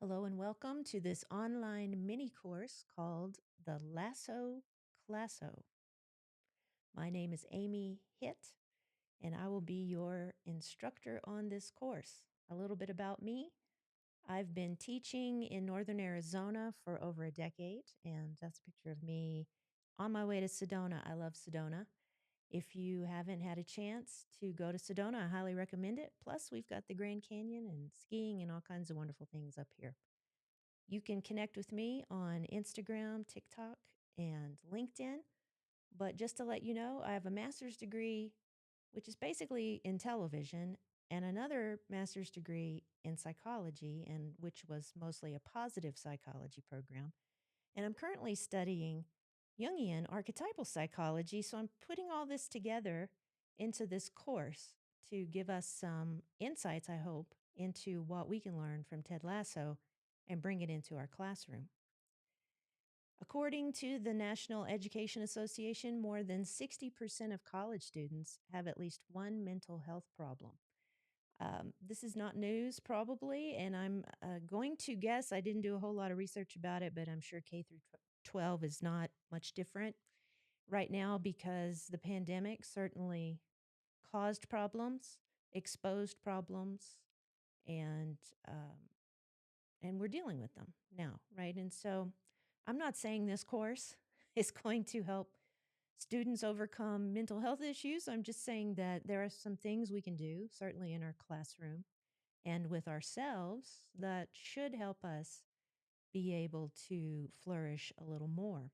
Hello and welcome to this online mini course called the Lasso Classo. My name is Amy Hitt, and I will be your instructor on this course. A little bit about me. I've been teaching in northern Arizona for over a decade, and that's a picture of me on my way to Sedona. I love Sedona. If you haven't had a chance to go to Sedona, I highly recommend it. Plus, we've got the Grand Canyon and skiing and all kinds of wonderful things up here. You can connect with me on Instagram, TikTok, and LinkedIn. But just to let you know, I have a master's degree, which is basically in television, and another master's degree in psychology, and which was mostly a positive psychology program. And I'm currently studying Jungian archetypal psychology. So I'm putting all this together into this course to give us some insights, I hope, into what we can learn from Ted Lasso and bring it into our classroom. According to the National Education Association, more than 60% of college students have at least one mental health problem. This is not news, probably, and I'm going to guess. I didn't do a whole lot of research about it, but I'm sure K through 12 is not much different right now because the pandemic certainly caused problems, exposed problems, and um, and we're dealing with them now, right? And so, I'm not saying this course is going to help students overcome mental health issues. I'm just saying that there are some things we can do, certainly in our classroom and with ourselves, that should help us be able to flourish a little more.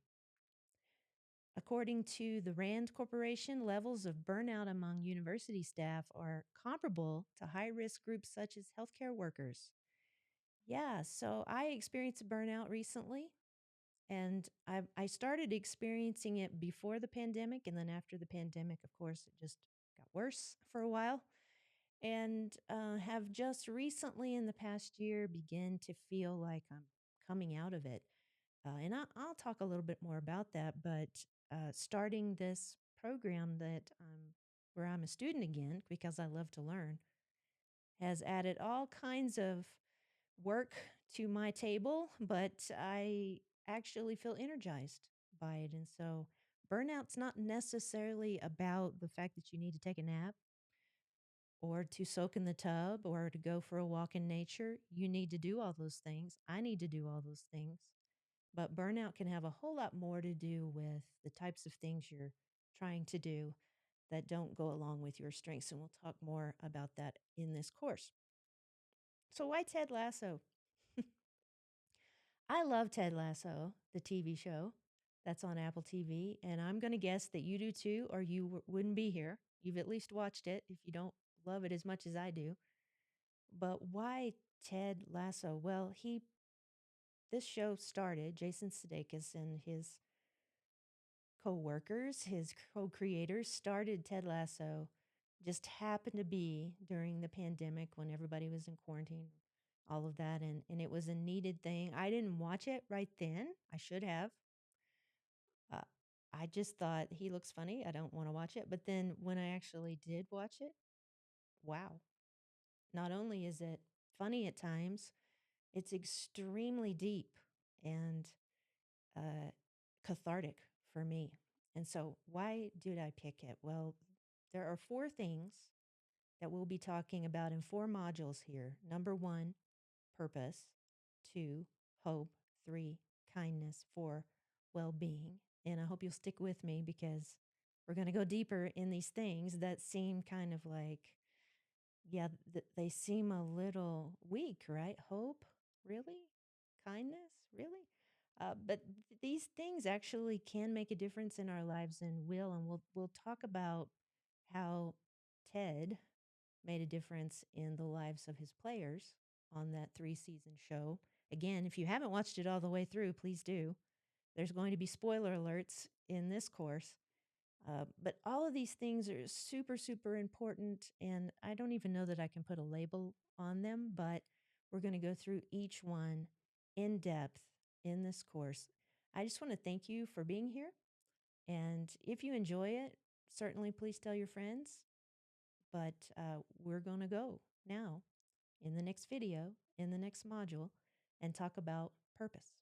According to the RAND Corporation, levels of burnout among university staff are comparable to high risk groups such as healthcare workers. Yeah, so I experienced burnout recently, and I started experiencing it before the pandemic. And then after the pandemic, of course, it just got worse for a while. And have just recently in the past year begin to feel like I'm coming out of it. And I'll talk a little bit more about that. But starting this program where I'm a student again because I love to learn has added all kinds of work to my table, but I actually feel energized by it. And so burnout's not necessarily about the fact that you need to take a nap or to soak in the tub or to go for a walk in nature. You need to do all those things. I need to do all those things. But burnout can have a whole lot more to do with the types of things you're trying to do that don't go along with your strengths. And we'll talk more about that in this course. So, why Ted Lasso? I love Ted Lasso, the TV show that's on Apple TV. And I'm going to guess that you do too, or you wouldn't be here. You've at least watched it if you don't love it as much as I do. But why Ted Lasso? Well, this show started, Jason Sudeikis and his co-workers, his co-creators started Ted Lasso, just happened to be during the pandemic when everybody was in quarantine, all of that, and it was a needed thing. I didn't watch it right then. I should have. Uh, I just thought he looks funny. I don't want to watch it. But then when I actually did watch it, wow. Not only is it funny at times, it's extremely deep and uh, cathartic for me. And so, why did I pick it? Well, there are four things that we'll be talking about in four modules here. Number one, purpose. Two, hope. Three, kindness. Four, well being. And I hope you'll stick with me because we're going to go deeper in these things that seem kind of like, yeah, they seem a little weak, right? Hope, really? Kindness, really? But these things actually can make a difference in our lives and will. And we'll talk about how Ted made a difference in the lives of his players on that 3-season show. Again, if you haven't watched it all the way through, please do. There's going to be spoiler alerts in this course. But all of these things are super, super important. And I don't even know that I can put a label on them, but we're going to go through each one in depth in this course. I just want to thank you for being here. And if you enjoy it, certainly please tell your friends. But we're going to go now in the next video, in the next module. and talk about purpose.